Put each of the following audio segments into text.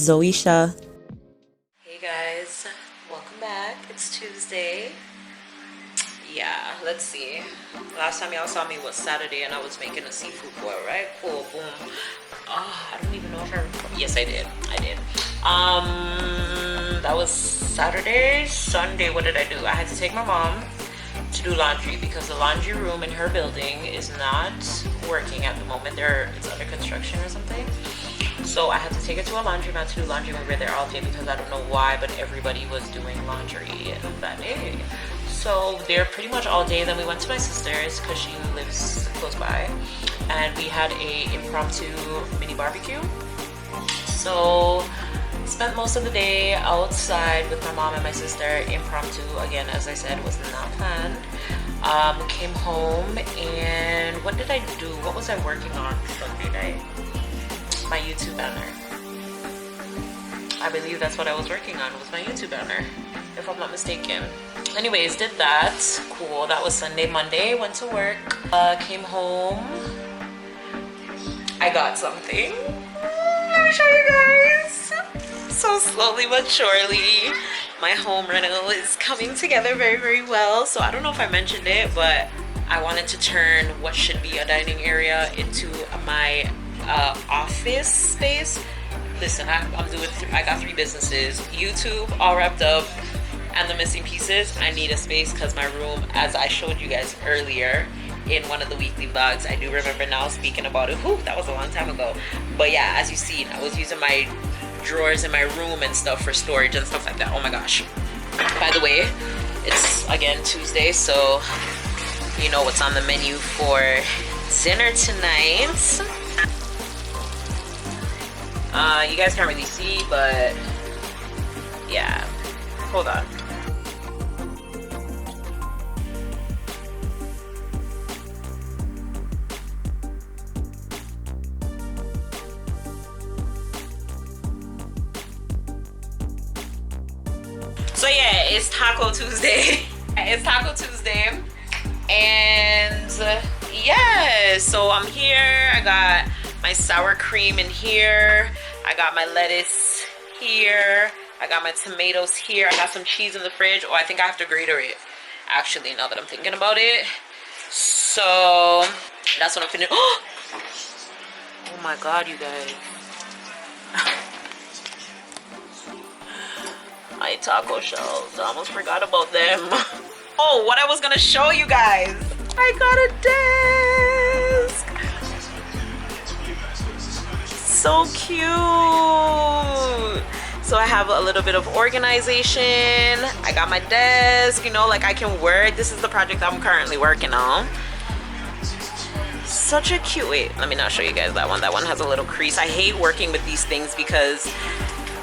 ZOESHAAA. Hey guys, welcome back. It's Tuesday. Yeah, let's see. Last time y'all saw me was Saturday and I was making a seafood boil, right? Cool, boom. Oh, I don't even know if I recorded. Yes, I did. That was Saturday. Sunday, what did I do? I had to take my mom to do laundry because the laundry room in her building is not working at the moment. It's under construction or something. So I had to take her to a laundromat to do laundry. We were there all day because I don't know why, but everybody was doing laundry that day. So there pretty much all day. Then we went to my sister's because she lives close by, and we had a impromptu mini barbecue. So spent most of the day outside with my mom and my sister. Impromptu, again, as I said, was not planned. Came home, and what did I do? What was I working on Sunday night? My YouTube banner. I believe that's what I was working on, was my YouTube banner, if I'm not mistaken. Anyways, did that. Cool. That was Sunday. Monday, went to work, came home. I got something. Let me show you guys. So slowly but surely, my home rental is coming together very, very well. So I don't know if I mentioned it, but I wanted to turn what should be a dining area into my office space. Listen, I got 3 businesses, YouTube all wrapped up, and the missing pieces. I need a space because my room, as I showed you guys earlier in one of the weekly vlogs, I do remember now speaking about it. Whew, that was a long time ago. But yeah, as you seen, I was using my drawers in my room and stuff for storage and stuff like that. Oh my gosh. By the way, it's again Tuesday, so you know what's on the menu for dinner tonight. You guys can't really see, but yeah, hold on. So yeah, it's Taco Tuesday. It's Taco Tuesday, and yeah, so I'm here. I got my sour cream in here. I got my lettuce here. I got my tomatoes here. I got some cheese in the fridge. Oh, I think I have to grater it, actually, now that I'm thinking about it. So that's what I'm finna. Oh my god, you guys. My taco shells. I almost forgot about them. Oh, what I was gonna show you guys. I got a desk. So cute. So I have a little bit of organization. I got my desk, you know, like I can work. This is the project I'm currently working on. Such a cute, wait, let me not show you guys that one. That one has a little crease. I hate working with these things because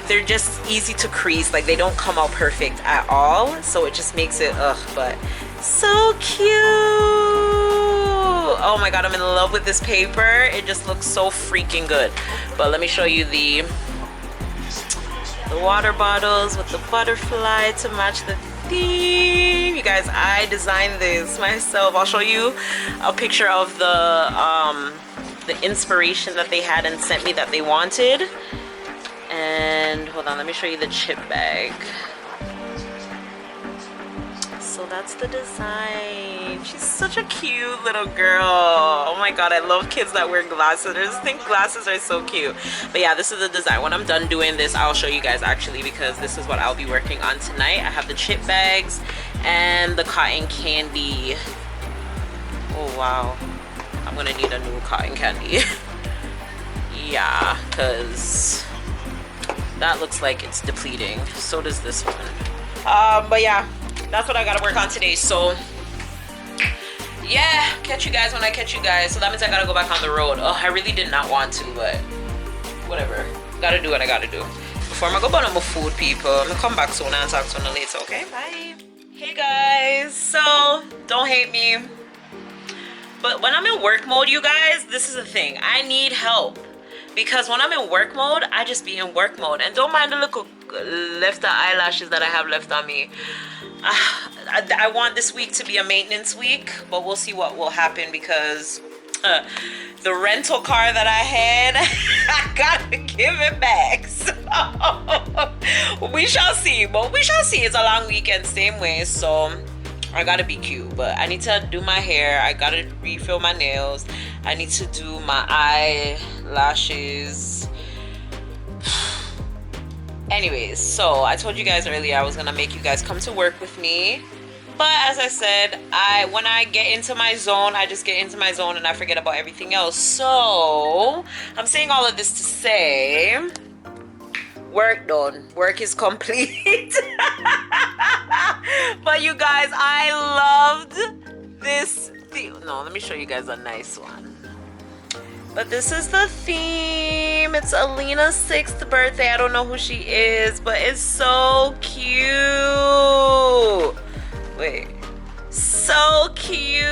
they're just easy to crease. Like they don't come out perfect at all. So it just makes it, but so cute. Oh my god, I'm in love with this paper. It just looks so freaking good. But let me show you the water bottles with the butterfly to match the theme. You guys, I designed this myself. I'll show you a picture of the inspiration that they had and sent me that they wanted. And hold on, let me show you the chip bag. So that's the design. She's such a cute little girl. Oh my god, I love kids that wear glasses. I just think glasses are so cute. But yeah, this is the design. When I'm done doing this, I'll show you guys actually, because this is what I'll be working on tonight. I have the chip bags and the cotton candy. Oh wow, I'm gonna need a new cotton candy. Yeah, because that looks like it's depleting. So does this one. But yeah, that's what I gotta work on today. So yeah, catch you guys when I catch you guys. So that means I gotta go back on the road. Oh, I really did not want to, but whatever. Gotta do what I gotta do. Before I go buy my food, people, I'm gonna come back soon and talk to you later, okay? Bye. Hey guys, so don't hate me, but when I'm in work mode, you guys, this is the thing. I need help. Because when I'm in work mode, I just be in work mode. And don't mind the little left eyelashes that I have left on me. I want this week to be a maintenance week, but we'll see what will happen because the rental car that I had, I gotta give it back. So we shall see. But we shall see. It's a long weekend, same way. So I gotta be cute. But I need to do my hair. I gotta refill my nails. I need to do my eyelashes. Anyways, so I told you guys earlier I was gonna make you guys come to work with me. But as I said, when I get into my zone, I just get into my zone and I forget about everything else. So I'm saying all of this to say, work done. Work is complete. But you guys, I loved this theme. No, let me show you guys a nice one. But this is the theme. It's Alina's 6th birthday. I don't know who she is, but it's so cute. Wait. So cute.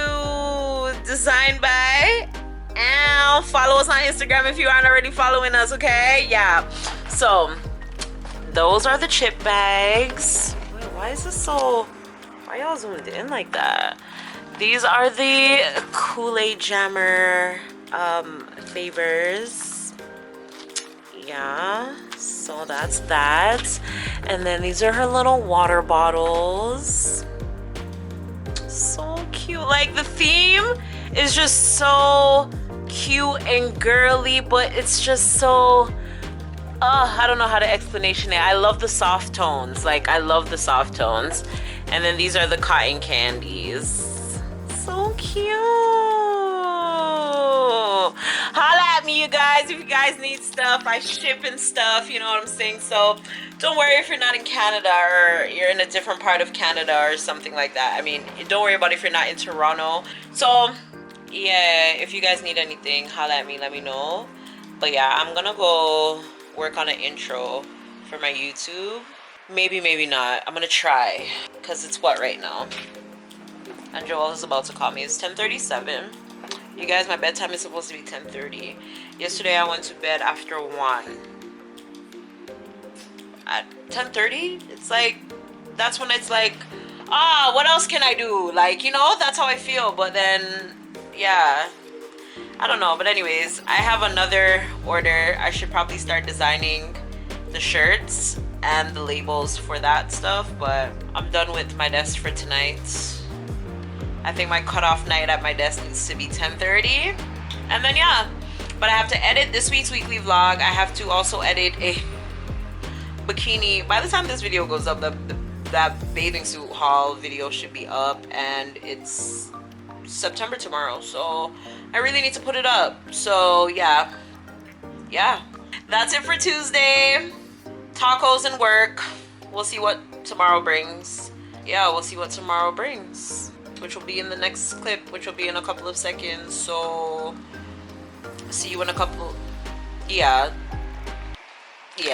Designed by Al. Follow us on Instagram if you aren't already following us, okay? Yeah. So, those are the chip bags. Wait, why is this so... Why y'all zoomed in like that? These are the Kool-Aid Jammer favors. Yeah, so that's that. And then these are her little water bottles. So cute. Like, the theme is just so cute and girly, but it's just so I don't know how to explanation it. I love the soft tones. Like, I love the soft tones. And then these are the cotton candies. So cute. Holla at me, you guys, if you guys need stuff. I ship and stuff, you know what I'm saying? So don't worry if you're not in Canada or you're in a different part of Canada or something like that. I mean, don't worry about if you're not in Toronto. So yeah, if you guys need anything, holla at me, let me know. But yeah, I'm gonna go work on an intro for my YouTube. Maybe, maybe not. I'm gonna try, because it's what right now? And Joel is about to call me. It's 10:37. You guys, my bedtime is supposed to be 10:30. Yesterday I went to bed after 1. At 10:30, it's like, that's when it's like, what else can I do? Like, you know, that's how I feel. But then, yeah, I don't know. But anyways, I have another order. I should probably start designing the shirts and the labels for that stuff. But I'm done with my desk for tonight. I think my cutoff night at my desk needs to be 10:30. And then, yeah. But I have to edit this week's weekly vlog. I have to also edit a bikini. By the time this video goes up, that bathing suit haul video should be up. And it's September tomorrow. So I really need to put it up. So, yeah. Yeah. That's it for Tuesday. Tacos and work. We'll see what tomorrow brings. Yeah, we'll see what tomorrow brings. Which will be in the next clip, which will be in a couple of seconds. So see you in a couple. Yeah. You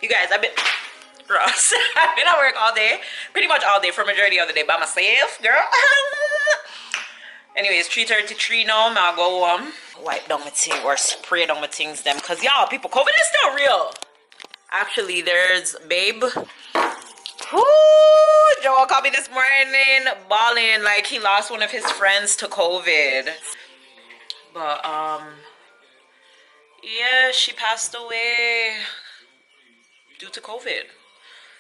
guys, I've been Ross. I've been at work all day, pretty much all day for majority of the day by myself, girl. Anyways, 3:33 now. I'll go wipe down my thing or spray down my things them, cause y'all, people, COVID is still real. Actually, there's Babe. Whoo, Joel called me this morning, bawling like he lost one of his friends to COVID. But yeah, she passed away due to COVID.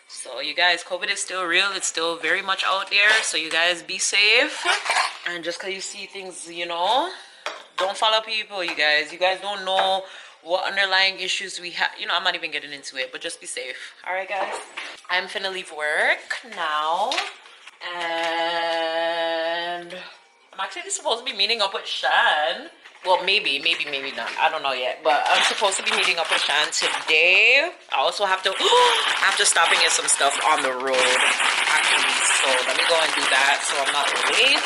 So you guys, COVID is still real. It's still very much out there. So you guys be safe. And just because you see things, you know, don't follow people, you guys. You guys don't know what underlying issues we have. You know, I'm not even getting into it, but just be safe. All right, guys. I'm finna leave work now. And I'm actually supposed to be meeting up with Shan. Well, maybe not. I don't know yet. But I'm supposed to be meeting up with Shan today. I also have to stop and get some stuff on the road, actually. So let me go and do that so I'm not late.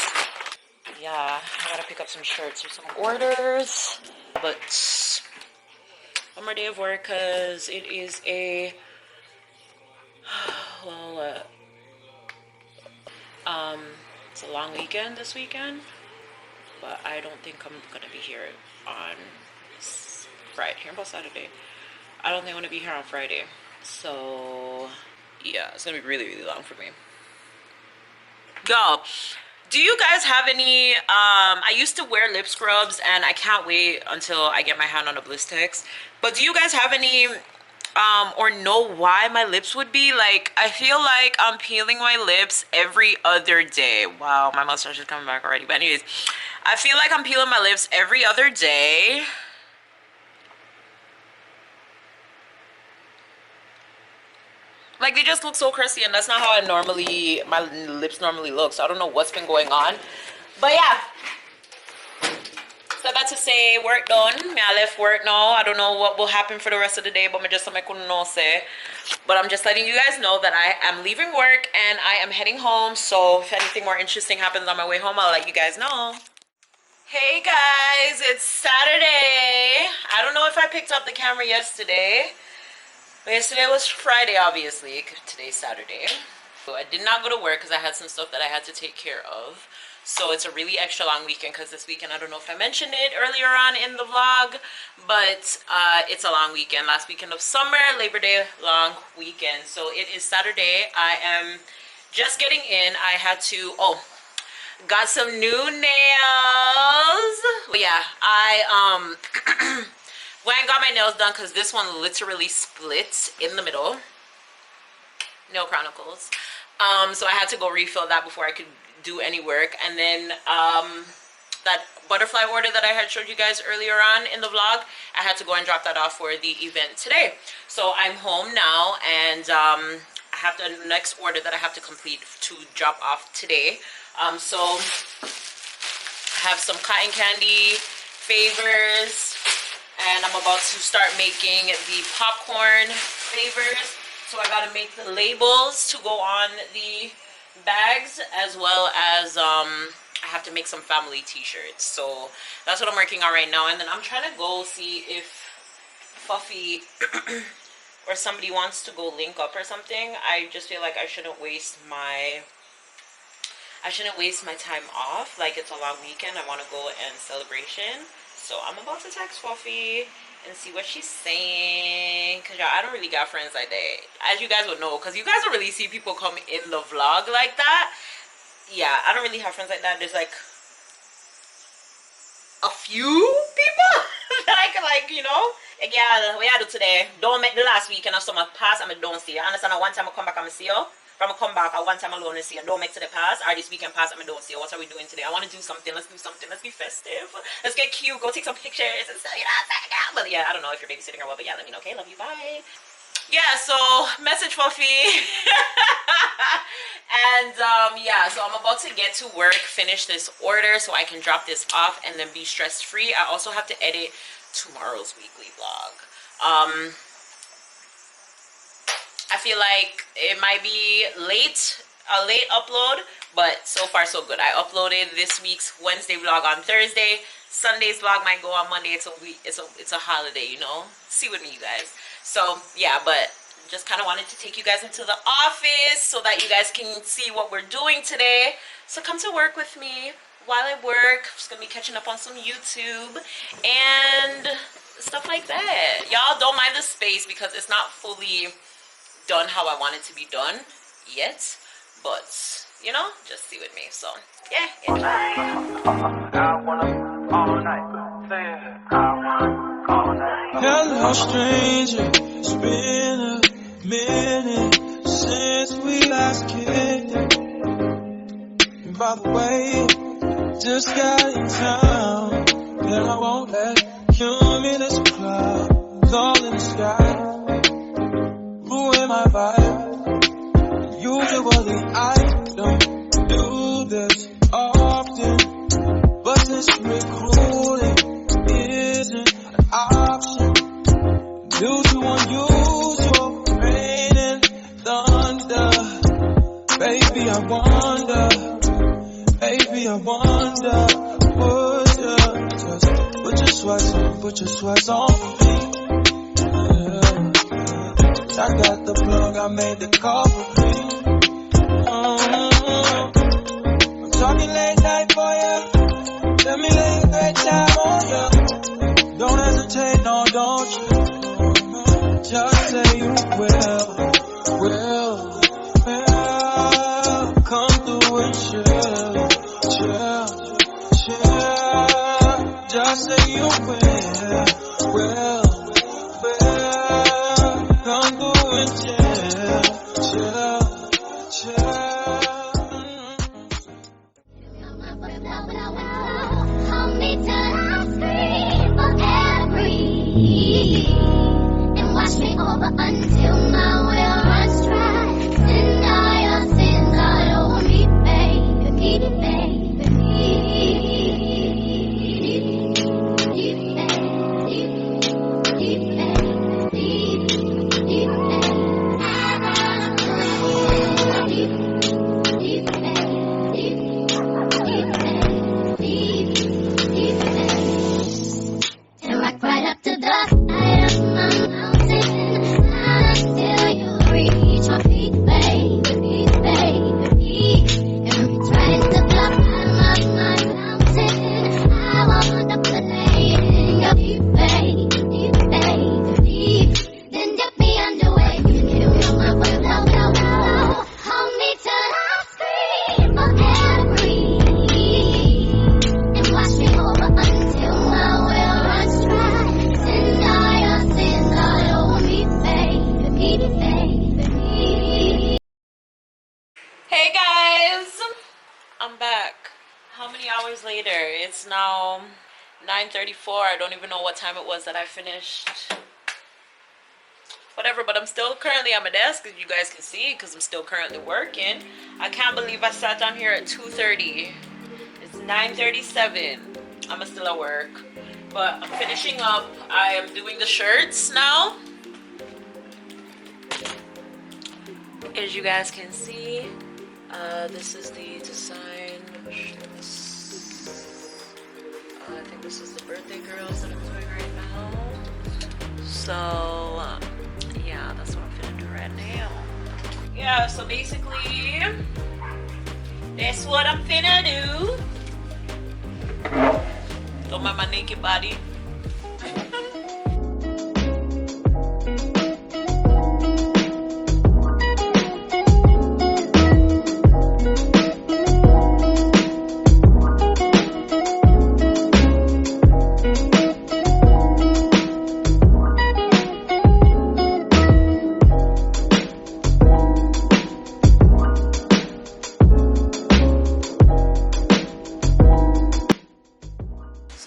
Yeah, I gotta pick up some shirts or some orders. But one more day of work, because it is a it's a long weekend this weekend. But I don't think I'm gonna be here on Friday, here about Saturday. I don't think I'm gonna be here on Friday. So yeah, it's gonna be really, really long for me. Go. Do you guys have any I used to wear lip scrubs and I can't wait until I get my hand on a Blistex, but do you guys have any or know why my lips would be like, I feel like I'm peeling my lips every other day. Wow, my mustache is coming back already. But anyways, I feel like I'm peeling my lips every other day. Like, they just look so crusty, and that's not how my lips normally look. So I don't know what's been going on. But yeah. So that's to say, work done. I left work now. I don't know what will happen for the rest of the day, but I just couldn't know say. But I'm just letting you guys know that I am leaving work and I am heading home. So if anything more interesting happens on my way home, I'll let you guys know. Hey guys, it's Saturday. I don't know if I picked up the camera yesterday. Yesterday was Friday, obviously. Today's Saturday. So I did not go to work because I had some stuff that I had to take care of. So it's a really extra long weekend because this weekend, I don't know if I mentioned it earlier on in the vlog, but it's a long weekend. Last weekend of summer, Labor Day long weekend. So it is Saturday. I am just getting in. I had to, got some new nails. But yeah, I went and got my nails done because this one literally splits in the middle. Nail Chronicles. So I had to go refill that before I could do any work. And then that butterfly order that I had showed you guys earlier on in the vlog, I had to go and drop that off for the event today. So I'm home now, and I have the next order that I have to complete to drop off today. So I have some cotton candy favors, and I'm about to start making the popcorn favors. So I gotta make the labels to go on the bags, as well as I have to make some family t-shirts. So that's what I'm working on right now. And then I'm trying to go see if Fuffy or somebody wants to go link up or something. I just feel like I shouldn't waste my time off. Like, it's a long weekend. I want to go and celebration. So I'm about to text Fuffy and see what she's saying, because I don't really got friends like that, as you guys would know, because you guys don't really see people come in the vlog like that. Yeah, I don't really have friends like that. There's like a few people that I can, like, you know, like, yeah, we had it today. Don't make the last weekend of summer pass and I don't see you. I understand that one time I come back, I'm gonna see you. From a come back, I one time alone and see you. Don't make to the pass, or this weekend pass and I don't see you. What are we doing today? I want to do something. Let's do something. Let's be festive. Let's get cute. Go take some pictures and stuff. You know, but yeah, I don't know if you're babysitting or what, but yeah, let me know. Okay, love you. Bye. Yeah, so message Fuffy. And yeah, so I'm about to get to work, finish this order so I can drop this off and then be stress free. I also have to edit tomorrow's weekly vlog. I feel like it might be a late upload, but so far so good. I uploaded this week's Wednesday vlog on Thursday. Sunday's vlog might go on Monday. It's a holiday, you know. See with me, you guys. So yeah, but just kind of wanted to take you guys into the office so that you guys can see what we're doing today. So come to work with me while I work. I'm just gonna be catching up on some YouTube and stuff like that. Y'all don't mind the space because it's not fully done how I want it to be done yet, but you know, just see with me. So yeah, enjoy. Hello stranger, it's been a minute since we last kicked it. And by the way, just got in town, and I won't let cumulus clouds all in the sky ruin my vibe. Usually I don't do this often, but this recruiting isn't an option due to unusual rain and thunder. Baby, I wonder, would you just put your sweats on for me? I got the plug, I made the call for me. I'm talking late night for ya. Let me lay a great time on ya. Don't hesitate, no, don't you? Just say you will. Come through and chill. Just say you will. Come through and chill. Hold me till I scream for every and wash me over until my will runs dry. Send all your sins all over me, baby, baby. Right up to the eye of my mountain, until you reach my feet, baby, and reach right into the bottom of my mountain. I wanna play in your deep, then dip me underway. You know my way, hold me till I scream for every and wash me over until my will runs dry. Send all your sins all over me, baby. Hey guys, I'm back. How many hours later? It's now 9:34. I don't even know what time it was that I finished. Whatever, but I'm still currently at my desk, as you guys can see, because I'm still currently working. I can't believe I sat down here at 2:30. It's 9:37. I'm still at work, but I'm finishing up. I am doing the shirts now. As you guys can see, this is the design shirts. I think this is the birthday girls that I'm doing right now. So yeah, that's what I'm gonna do right now. Yeah, so basically that's what I'm finna do. Don't mind my naked body.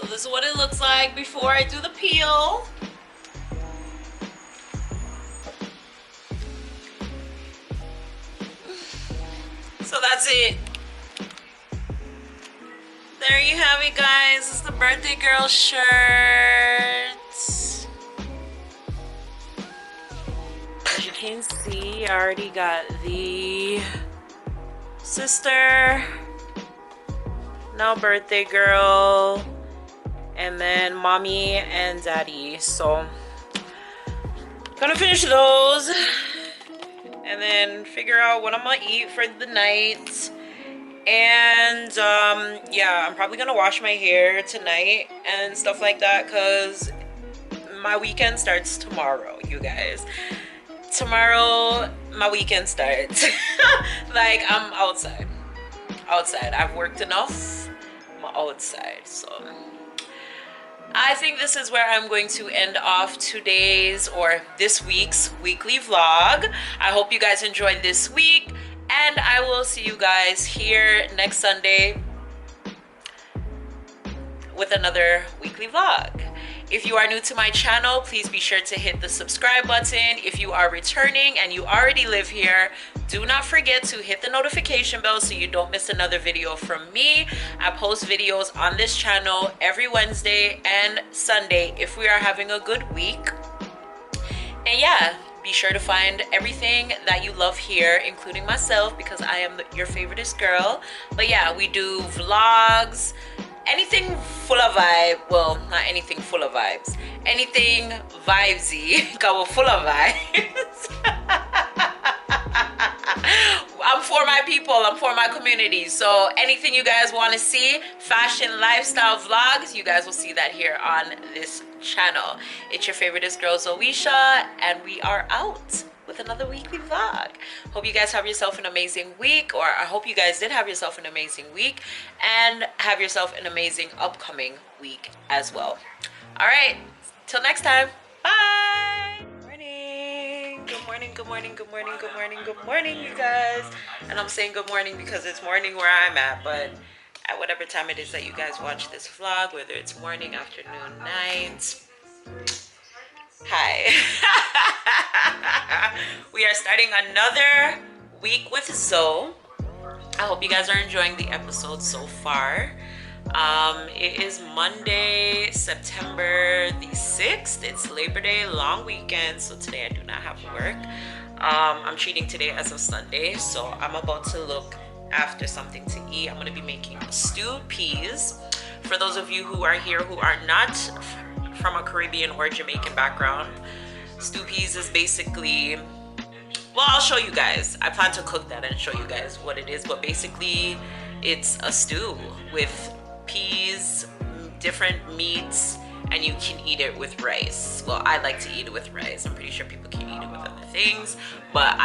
This is what it looks like before I do the peel. So that's it. There you have it, guys. This is the birthday girl shirt. As you can see, I already got the sister, now birthday girl, and then mommy and daddy. So gonna finish those and then figure out what I'm gonna eat for the night. And yeah, I'm probably gonna wash my hair tonight and stuff like that, because my weekend starts tomorrow, you guys. Tomorrow my weekend starts. Like, I'm outside. I've worked enough. I'm outside. So I think this is where I'm going to end off today's, or this week's, weekly vlog. I hope you guys enjoyed this week, and I will see you guys here next Sunday with another weekly vlog. If you are new to my channel, please be sure to hit the subscribe button. If you are returning and you already live here, do not forget to hit the notification bell so you don't miss another video from me. I post videos on this channel every Wednesday and Sunday if we are having a good week. And yeah, be sure to find everything that you love here, including myself, because I am your favoriteest girl. But yeah, we do vlogs, anything full of vibe. Well, not anything full of vibes, anything vibesy, because we're full of vibes. I'm I'm for my people, I'm for my community. So anything you guys want to see, fashion, lifestyle vlogs, you guys will see that here on this channel. It's your favoriteest girl, ZOESHAAA, and we are out with another weekly vlog. Hope you guys have yourself an amazing week, or I hope you guys did have yourself an amazing week and have yourself an amazing upcoming week as well. All right, till next time, bye. Good morning, good morning, good morning, good morning, good morning, you guys. And I'm saying good morning because it's morning where I'm at, but at whatever time it is that you guys watch this vlog, whether it's morning, afternoon, night, hi. We are starting another week with Zoe. I hope you guys are enjoying the episode so far. It is Monday, September the 6th. It's Labor Day, long weekend, so today I do not have work. I'm treating today as a Sunday, so I'm about to look after something to eat. I'm going to be making stewed peas. For those of you who are here who are not from a Caribbean or Jamaican background, stewed peas is basically, well, I'll show you guys. I plan to cook that and show you guys what it is, but basically it's a stew with peas, different meats, and you can eat it with rice. Well, I like to eat it with rice. I'm pretty sure people can eat it with other things, but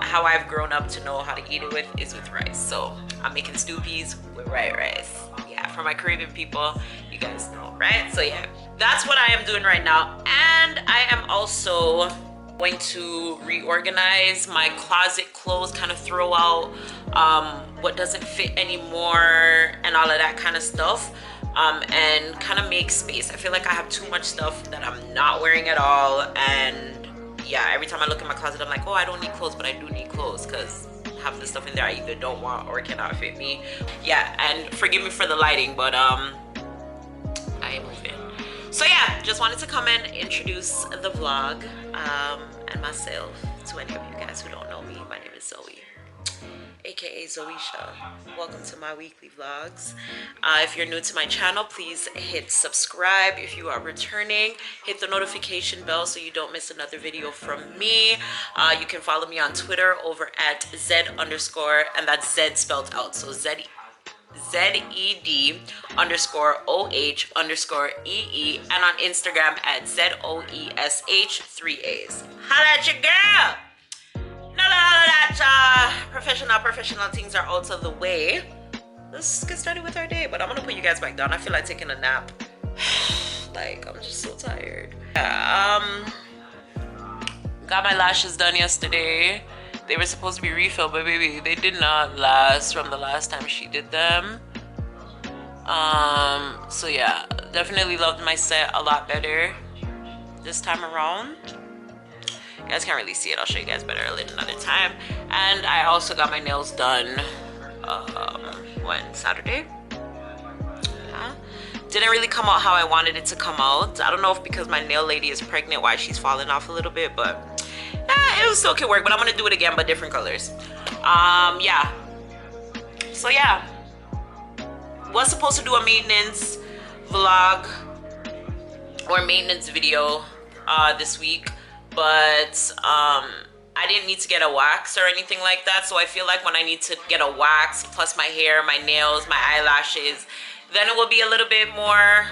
how I've grown up to know how to eat it with is with rice. So I'm making stew peas with white rice. Yeah, for my Caribbean people, you guys know, right? So yeah, that's what I am doing right now. And I am also going to reorganize my closet clothes, kind of throw out what doesn't fit anymore and all of that kind of stuff, and kind of make space. I feel like I have too much stuff that I'm not wearing at all, and yeah, every time I look in my closet I'm like, oh, I don't need clothes, but I do need clothes, because half the stuff in there I either don't want or cannot fit me. Yeah, and forgive me for the lighting, but I am moving. So yeah, just wanted to come and introduce the vlog and myself to any of you guys who don't know me. My name is Zoe, aka ZOESHAAA. Welcome to my weekly vlogs. If you're new to my channel, please hit subscribe. If you are returning, hit the notification bell so you don't miss another video from me. You can follow me on Twitter over at Z_, and that's Z spelled out, so ZED_OH_EE, and on Instagram at ZOESH3As. Holla at your girl! Now that all of that professional things are out of the way, let's get started with our day. But I'm gonna put you guys back down. I feel like taking a nap. Like, I'm just so tired. Got my lashes done yesterday. They were supposed to be refilled, but baby, they did not last from the last time she did them. So yeah, definitely loved my set a lot better this time around. You guys can't really see it. I'll show you guys better another time. And I also got my nails done when? Saturday? Didn't really come out how I wanted it to come out. I don't know if because my nail lady is pregnant why she's falling off a little bit, but it still can work. But I'm gonna do it again, but different colors. Yeah, so yeah, was supposed to do a maintenance vlog or maintenance video this week, but I didn't need to get a wax or anything like that. So I feel like when I need to get a wax plus my hair, my nails, my eyelashes, then it will be a little bit more,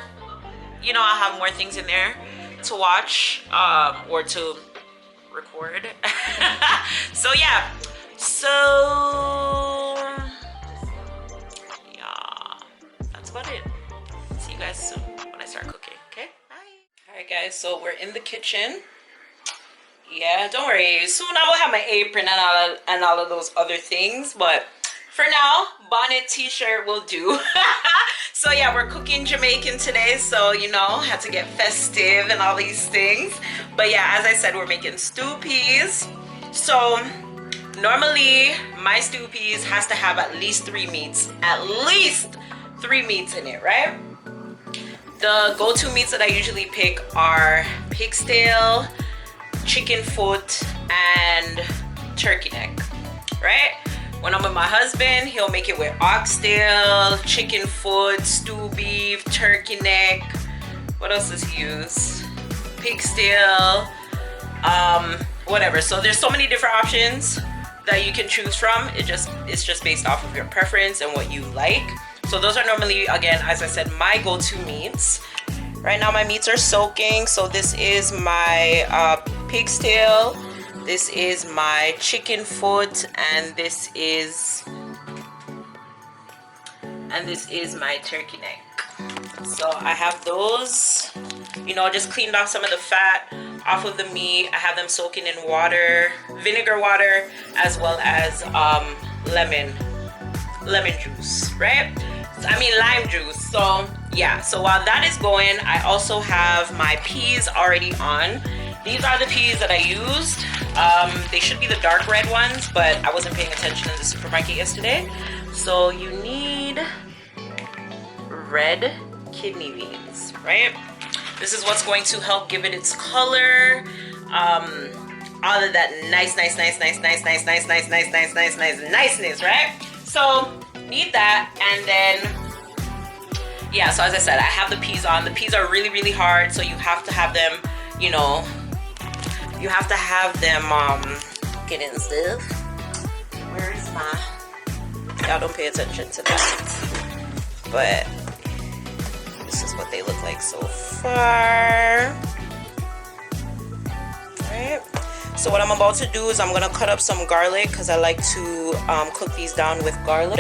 you know, I'll have more things in there to watch or to record. So yeah, that's about it. See you guys soon when I start cooking. Okay, bye. All right guys, so we're in the kitchen. Yeah, don't worry, soon I will have my apron and all of those other things, but for now, bonnet, t-shirt will do. So yeah, we're cooking Jamaican today, so you know, had to get festive and all these things. But yeah, as I said, we're making stew peas. So normally my stew peas has to have at least 3 meats. At least 3 meats in it, right? The go-to meats that I usually pick are pig's tail, chicken foot, and turkey neck, right? When I'm with my husband, he'll make it with oxtail, chicken foot, stew beef, turkey neck. What else does he use? Pig's tail, whatever. So there's so many different options that you can choose from. It's just based off of your preference and what you like. So those are normally, again, as I said, my go-to meats. Right now my meats are soaking. So this is my pig's tail, this is my chicken foot, and this is my turkey neck. So I have those, you know, just cleaned off some of the fat off of the meat. I have them soaking in water, vinegar water, as well as lemon juice, right? I mean lime juice. So yeah, so while that is going, I also have my peas already on. These are the peas that I used. They should be the dark red ones, but I wasn't paying attention in the supermarket yesterday. So you need red kidney beans, right? This is what's going to help give it its color. All of that niceness, right? So need that, and then yeah, so as I said, I have the peas on. The peas are really, really hard, so you have to have them, you know, you have to have them get in stuff. Where is my, y'all don't pay attention to that, but this is what they look like so far. Right. So what I'm about to do is I'm gonna cut up some garlic, because I like to cook these down with garlic.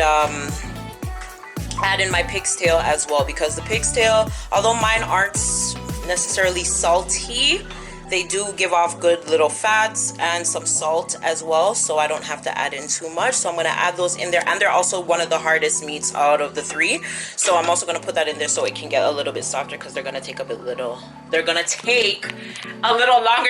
Add in my pig's tail as well, because the pig's tail, although mine aren't necessarily salty, they do give off good little fats and some salt as well, so I don't have to add in too much. So I'm going to add those in there, and they're also one of the hardest meats out of the three, so I'm also going to put that in there so it can get a little bit softer, because they're going to take a little longer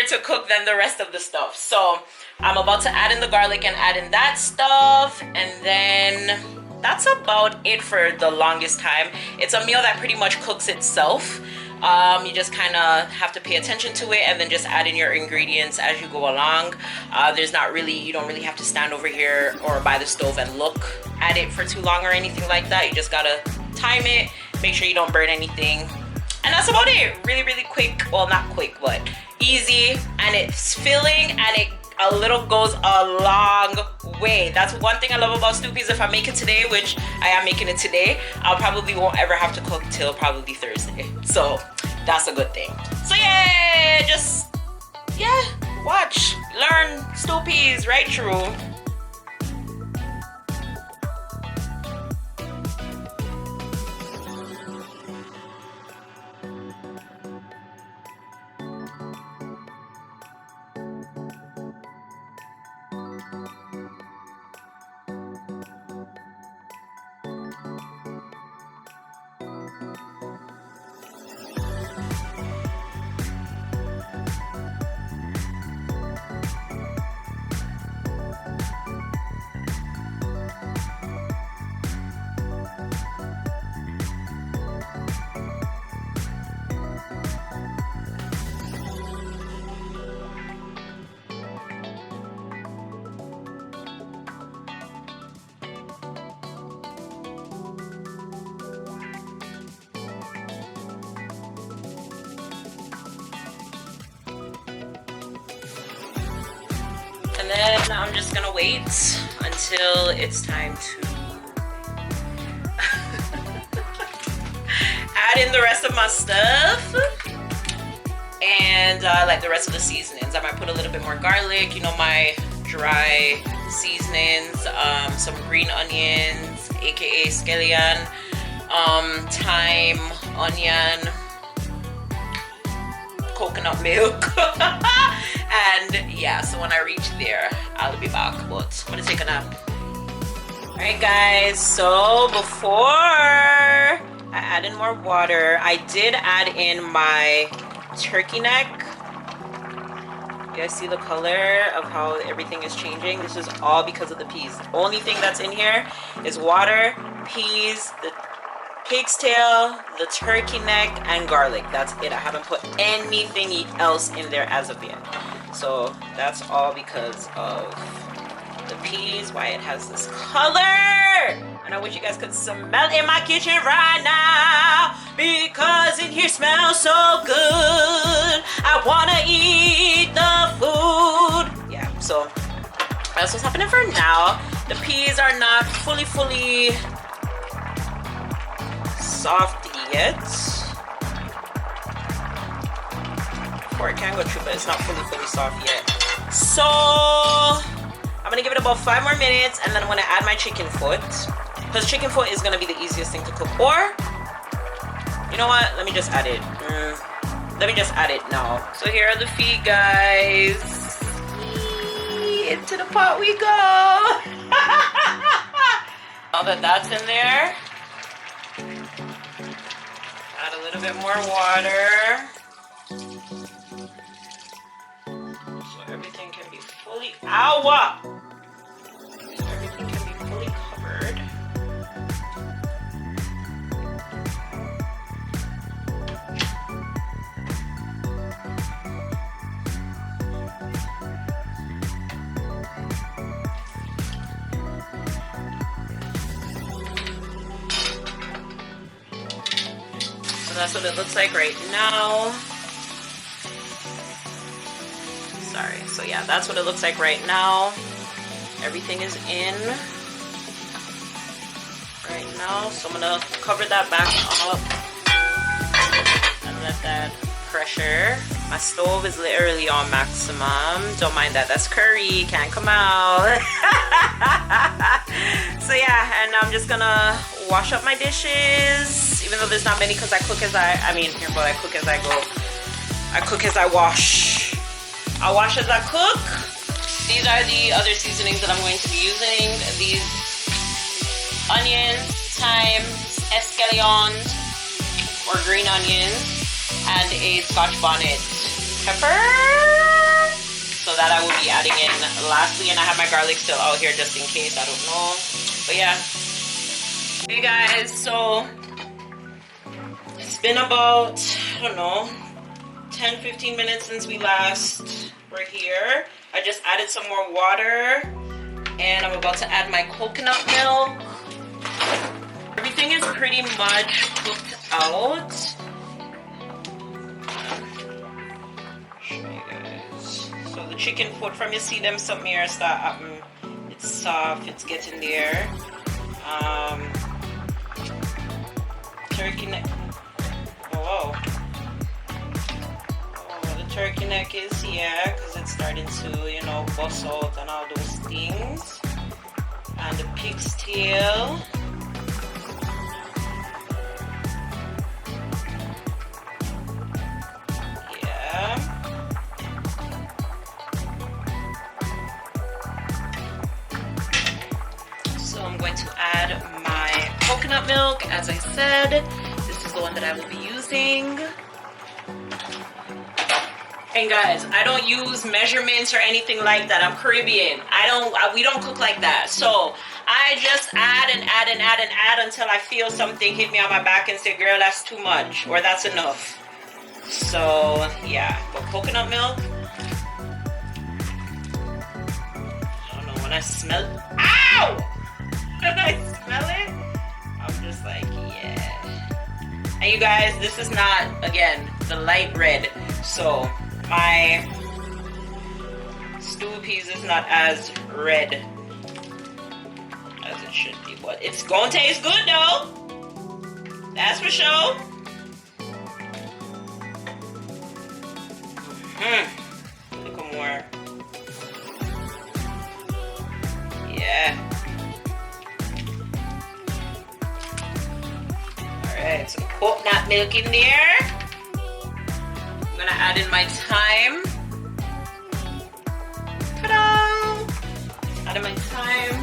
to cook than the rest of the stuff. So I'm about to add in the garlic and add in that stuff, and then that's about it for the longest time. It's a meal that pretty much cooks itself. You just kind of have to pay attention to it, and then just add in your ingredients as you go along. You don't really have to stand over here or by the stove and look at it for too long or anything like that. You just gotta time it, make sure you don't burn anything, and that's about it. Really, really quick. Well, not quick, but easy, and it's filling, and it a little goes a long way. That's one thing I love about stew peas. If I make it today, which I am making it today, I'll probably won't ever have to cook till probably Thursday. So that's a good thing. So yeah, watch, learn stew peas right through. And then I'm just gonna wait until it's time to add in the rest of my stuff, and like the rest of the seasonings. I might put a little bit more garlic, you know, my dry seasonings, some green onions, aka scallion, thyme, onion, coconut milk. And yeah, so when I reach there, I'll be back, but I'm gonna take a nap. Alright guys, so before I add in more water, I did add in my turkey neck. You guys see the color of how everything is changing? This is all because of the peas. The only thing that's in here is water, peas, the pig's tail, the turkey neck, and garlic. That's it. I haven't put anything else in there as of yet. So that's all because of the peas, why it has this color. And I wish you guys could smell in my kitchen right now, because in here smells so good. I wanna eat the food. Yeah, so That's what's happening for now. The peas are not fully soft yet. Or it can go through, but it's not fully soft yet. So I'm gonna give it about 5 more minutes, and then I'm gonna add my chicken foot, because chicken foot is gonna be the easiest thing to cook. Or you know what? Let me just add it. Let me just add it now. So here are the feet, guys. Into the pot we go. Now that that's in there, add a little bit more water. Everything can be fully everything can be fully covered. So that's what it looks like right now. Sorry. So yeah, that's what it looks like right now. Everything is in right now. So I'm gonna cover that back up and let that pressure. My stove is literally on maximum. Don't mind that. That's curry. Can't come out. So yeah, and I'm just gonna wash up my dishes. Even though there's not many, because I cook as I cook as I go. I cook as I wash. I wash as I cook. These are the other seasonings that I'm going to be using. These onions, thyme, escallion or green onions, and a Scotch bonnet pepper. So that I will be adding in lastly. And I have my garlic still out here just in case. I don't know. But yeah. Hey guys, so it's been about, I don't know, 10-15 minutes since we last were here. I just added some more water, and I'm about to add my coconut milk. Everything is pretty much cooked out. Show you guys. So the chicken foot, from you see them something here start happening. It's soft, it's getting there. Turkey neck. Oh, the turkey neck is here because it's starting to, you know, bust out and all those things. And the pig's tail. Yeah. So I'm going to add my coconut milk, as I said. This is the one that I will be using. And guys, I don't use measurements or anything like that. I'm Caribbean. We don't cook like that. So I just add and add and add and add until I feel something hit me on my back and say, girl, that's too much, or that's enough. So yeah, but coconut milk, I don't know, when I smell, ow! When I smell it, I'm just like, yeah. And you guys, this is not, again, the light red. So my stew peas is not as red as it should be, but it's gonna taste good though. That's for sure. Look more. Yeah. Alright, some coconut milk in there. I'm gonna add in my thyme. Ta-da! Add in my thyme.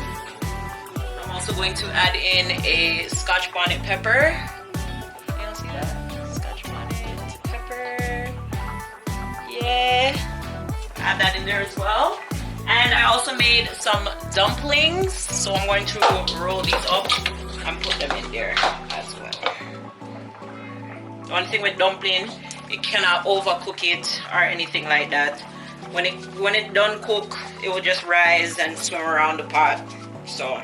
I'm also going to add in a Scotch bonnet pepper. You don't see that? Scotch bonnet pepper. Yeah. Add that in there as well. And I also made some dumplings, so I'm going to roll these up and put them in there as well. The one thing with dumpling, you cannot overcook it or anything like that. When it done cook, it will just rise and swim around the pot. So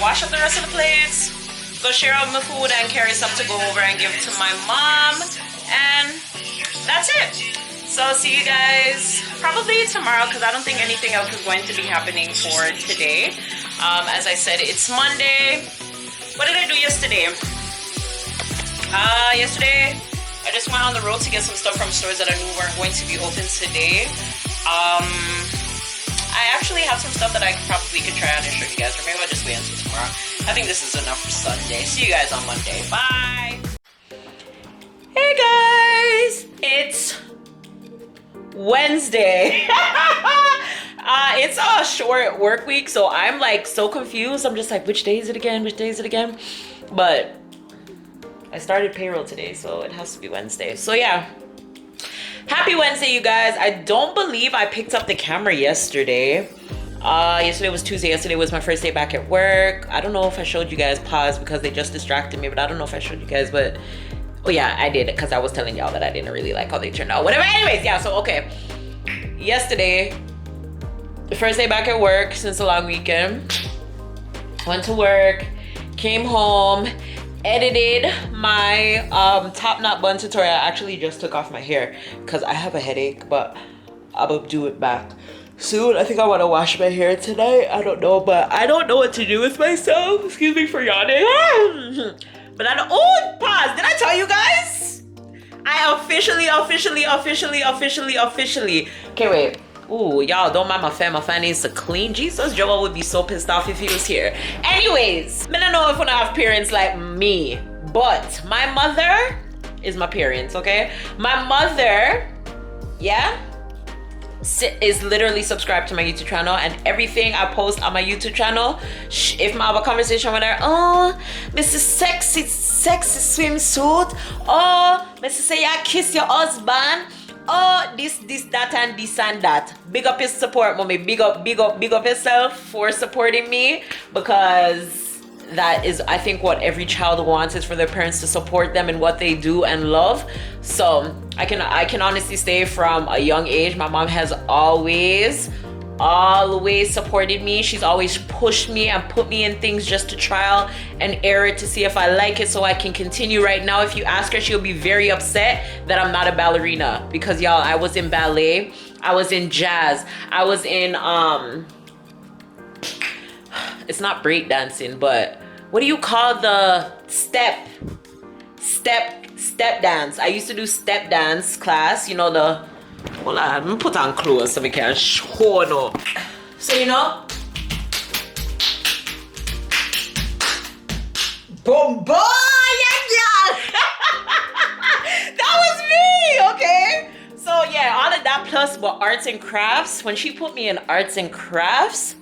wash up the rest of the plates, go share out my food, and carry some to go over and give to my mom, and that's it. So see you guys probably tomorrow, because I don't think anything else is going to be happening for today. As I said, it's Monday. What did I do yesterday? Yesterday I just went on the road to get some stuff from stores that I knew weren't going to be open today. I actually have some stuff that I probably could try on and show you guys, or maybe I'll just wait until tomorrow. I think this is enough for Sunday. See you guys on Monday. Bye. Hey guys, it's Wednesday. It's a short work week, so I'm like so confused. I'm just like, which day is it again? Which day is it again? But I started payroll today, so it has to be Wednesday. So yeah, happy Wednesday, you guys. I don't believe I picked up the camera yesterday. Yesterday was Tuesday. Yesterday was my first day back at work. I don't know if I showed you guys pause because they just distracted me, but I don't know if I showed you guys, but oh yeah, I did, because I was telling y'all that I didn't really like how they turned out. Whatever. Anyways, yeah, so okay. Yesterday, the first day back at work since a long weekend. Went to work, came home, edited my top knot bun tutorial. I actually just took off my hair because I have a headache, but I'm gonna do it back soon. I think I want to wash my hair tonight. I don't know, but I don't know what to do with myself. Excuse me for yawning. But I don't. Oh, pause. Did I tell you guys? I officially. Okay, wait. Ooh, y'all don't mind my fan. My fan needs to clean. Jesus, Joel would be so pissed off if he was here. Anyways, I don't know if I have parents like me, but my mother is my parents, okay? My mother, yeah, is literally subscribed to my YouTube channel, and everything I post on my YouTube channel, if I have a conversation with her, oh, Mrs. Sexy swimsuit, oh, Mrs. Say, yeah, kiss your husband, oh, this, that, and this and that. Big up your support, mommy. Big up yourself for supporting me, because that is, I think, what every child wants, is for their parents to support them in what they do and love. So I can honestly say from a young age, my mom has always supported me. She's always pushed me and put me in things just to trial and error to see if I like it, so I can continue. Right now, if you ask her, she'll be very upset that I'm not a ballerina, because y'all, I was in ballet, I was in jazz, I was in it's not break dancing, but what do you call the step dance? I used to do step dance class, you know, the, hold on, let me put on clothes so we can show no. So you know, boom, boy, yeah. That was me, okay? So yeah, all of that plus what arts and crafts. When she put me in arts and crafts,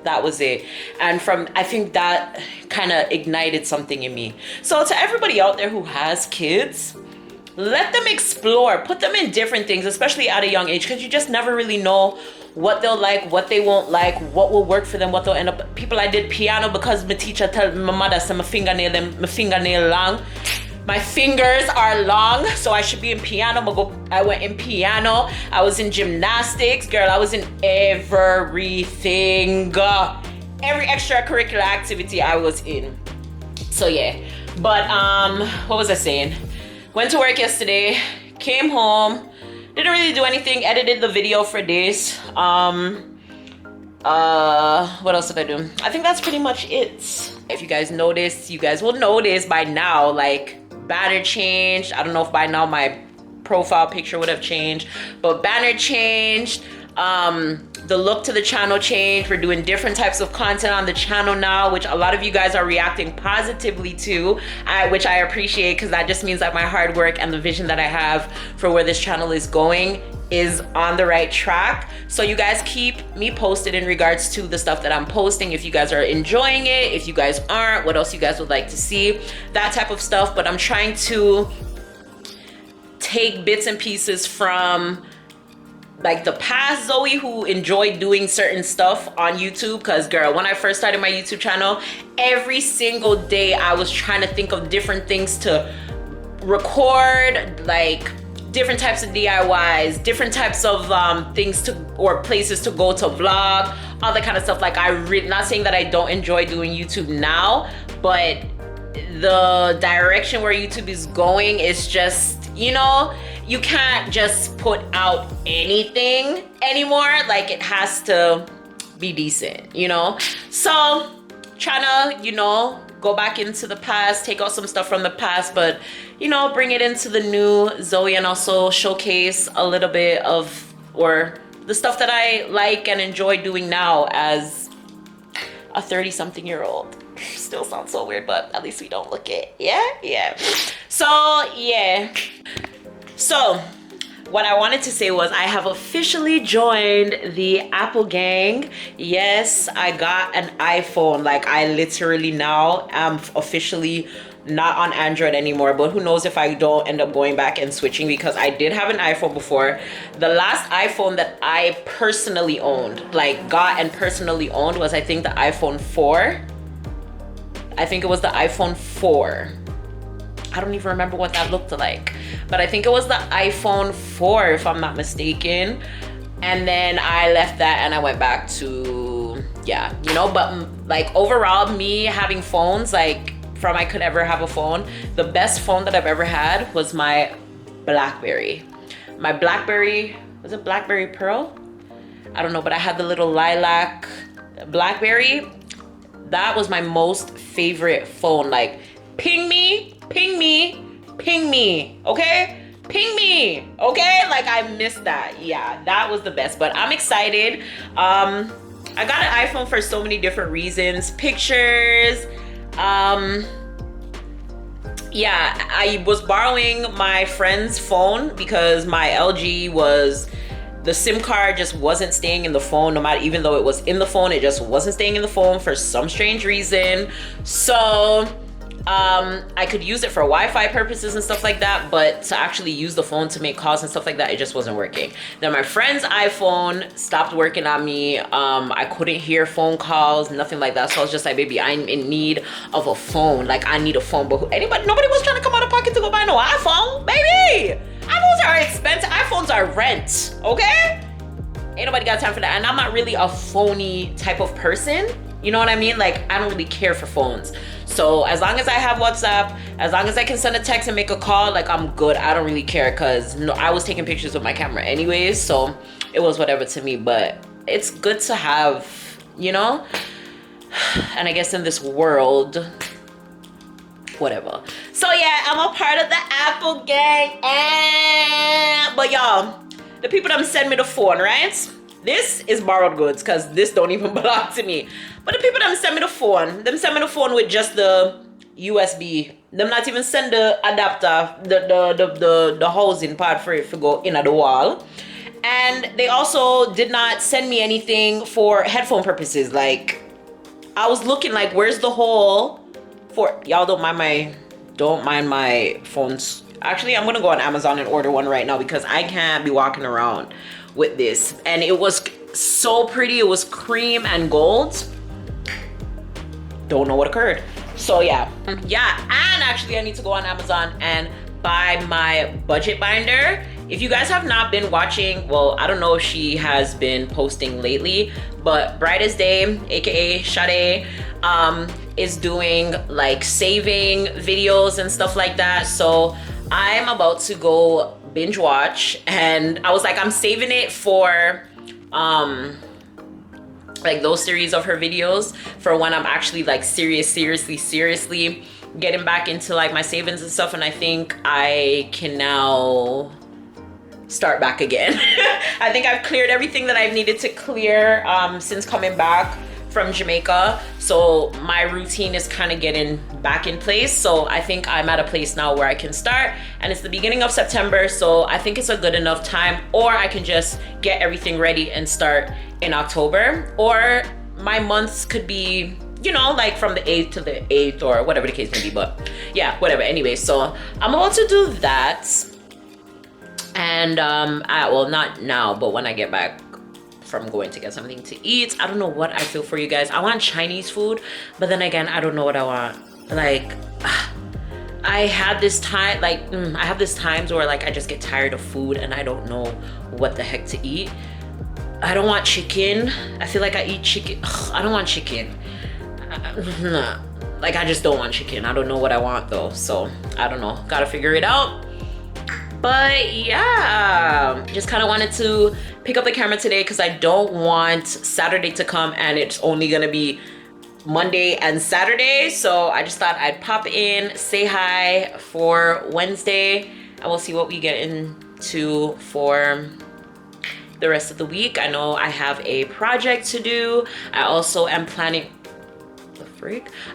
that was it. And from, I think that kind of ignited something in me. So to everybody out there who has kids, let them explore, put them in different things, especially at a young age, because you just never really know what they'll like, what they won't like, what will work for them, what they'll end up. People, I did piano because my teacher told my mother, say my fingernail long. My fingers are long, so I should be in piano. I went in piano. I was in gymnastics. Girl, I was in everything. Every extracurricular activity I was in. So yeah. But what was I saying? Went to work yesterday. Came home. Didn't really do anything. Edited the video for this. What else did I do? I think that's pretty much it. If you guys noticed, you guys will notice by now, like, banner changed. I don't know if by now my profile picture would have changed, but banner changed. The look to the channel changed. We're doing different types of content on the channel now, which a lot of you guys are reacting positively to, which I appreciate, because that just means that my hard work and the vision that I have for where this channel is going is on the right track. So you guys keep me posted in regards to the stuff that I'm posting. If you guys are enjoying it, if you guys aren't, what else you guys would like to see, that type of stuff. But I'm trying to take bits and pieces from like the past Zoe who enjoyed doing certain stuff on YouTube, because girl, when I first started my YouTube channel, every single day I was trying to think of different things to record, like different types of DIYs, different types of things to or places to go to vlog, all that kind of stuff. Like not saying that I don't enjoy doing YouTube now, but the direction where YouTube is going is just, you know, you can't just put out anything anymore. Like it has to be decent, you know? So trying to, you know, go back into the past, take out some stuff from the past, but, you know, bring it into the new Zoe, and also showcase a little bit of, or the stuff that I like and enjoy doing now as a 30-something-year-old. Still sounds so weird, but at least we don't look it. Yeah. So yeah. So what I wanted to say was I have officially joined the Apple gang. Yes, I got an iPhone. Like I literally now am officially not on Android anymore, but who knows if I don't end up going back and switching, because I did have an iPhone before. The last iPhone that I personally owned, like got and personally owned, was I think the iPhone 4. I think it was the iPhone 4. I don't even remember what that looked like, but I think it was the iPhone 4 if I'm not mistaken. And then I left that and I went back to, yeah, you know, but like overall, me having phones, like from I could ever have a phone, the best phone that I've ever had was my BlackBerry. My BlackBerry, was it BlackBerry Pearl? I don't know, but I had the little lilac BlackBerry. That was my most favorite phone. Like ping me, okay? Ping me, okay? Like I missed that. Yeah, that was the best, but I'm excited. I got an iPhone for so many different reasons. Pictures, yeah, I was borrowing my friend's phone because my LG was, the SIM card just wasn't staying in the phone, no matter, even though it was in the phone, it just wasn't staying in the phone for some strange reason. So I could use it for Wi-Fi purposes and stuff like that, but to actually use the phone to make calls and stuff like that, it just wasn't working. Then my friend's iPhone stopped working on me. I couldn't hear phone calls, nothing like that. So I was just like, baby, I'm in need of a phone. Like I need a phone, but nobody was trying to come out of pocket to go buy no iPhone, baby. iPhones are expensive. iPhones are rent, okay? Ain't nobody got time for that. And I'm not really a phony type of person. You know what I mean? Like I don't really care for phones. So as long as I have WhatsApp, as long as I can send a text and make a call, like I'm good. I don't really care, because I was taking pictures with my camera anyways, so it was whatever to me. But it's good to have, you know? And I guess in this world, whatever. So yeah, I'm a part of the Apple gang. But y'all, the people that send me the phone, right? This is borrowed goods, because this don't even belong to me. But the people that send me the phone, them send me the phone with just the USB. Them not even send the adapter, the housing part for it to go in at the wall. And they also did not send me anything for headphone purposes. Like I was looking like, where's the hole for, y'all don't mind my phones. Actually, I'm gonna go on Amazon and order one right now, because I can't be walking around with this. And it was so pretty. It was cream and gold. Don't know what occurred. So yeah, and actually I need to go on Amazon and buy my budget binder. If you guys have not been watching, well, I don't know if she has been posting lately, but Brightest Day, aka Sade, is doing like saving videos and stuff like that. So I'm about to go binge watch, and I was like, I'm saving it for like those series of her videos for when I'm actually like seriously getting back into like my savings and stuff. And I think I can now start back again. I think I've cleared everything that I've needed to clear since coming back from Jamaica. So my routine is kind of getting back in place. So I think I'm at a place now where I can start, and it's the beginning of September. So I think it's a good enough time, or I can just get everything ready and start in October, or my months could be, you know, like from the 8th to the 8th or whatever the case may be. But yeah, whatever. Anyway, so I'm about to do that. And well, not now, but when I get back from going to get something to eat. I don't know what I feel for, you guys. I want Chinese food, but then again, I don't know what I want. Like, I had this time, like, I have this times where like I just get tired of food and I don't know what the heck to eat. I don't want chicken. I feel like I eat chicken. Ugh, I don't want chicken. Nah. Like, I just don't want chicken. I don't know what I want though. So I don't know. Gotta figure it out. But yeah, just kind of wanted to pick up the camera today because I don't want Saturday to come and it's only gonna be Monday and Saturday. So I just thought I'd pop in, say hi for Wednesday, and we'll see what we get into for the rest of the week. I know I have a project to do. I also am planning,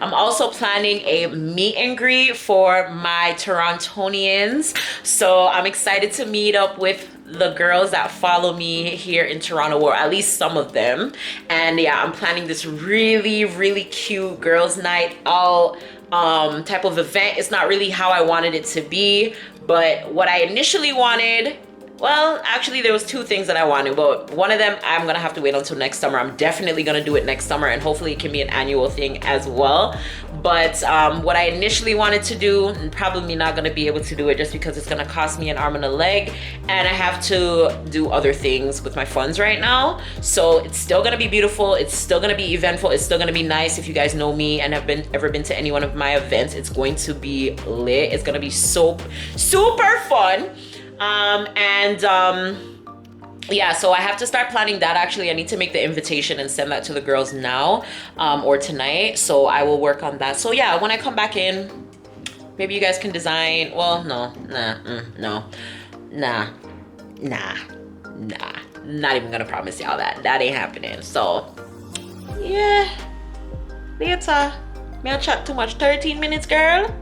I'm also planning a meet and greet for my Torontonians. So I'm excited to meet up with the girls that follow me here in Toronto, or at least some of them. And yeah, I'm planning this really, really cute girls' night out type of event. It's not really how I wanted it to be, but what I initially wanted, well, actually there was two things that I wanted, but one of them I'm gonna have to wait until next summer. I'm definitely gonna do it next summer, and hopefully it can be an annual thing as well. But what I initially wanted to do, and probably not gonna be able to do it just because it's gonna cost me an arm and a leg, and I have to do other things with my funds right now. So it's still gonna be beautiful, it's still gonna be eventful, it's still gonna be nice. If you guys know me and have ever been to any one of my events, it's going to be lit. It's gonna be so super fun. Yeah, so I have to start planning that. Actually, I need to make the invitation and send that to the girls now, or tonight. So I will work on that. So yeah, when I come back in, maybe you guys can design. Well, no, nah, not even gonna promise y'all that ain't happening. So yeah, later. May I chat too much? 13 minutes, girl.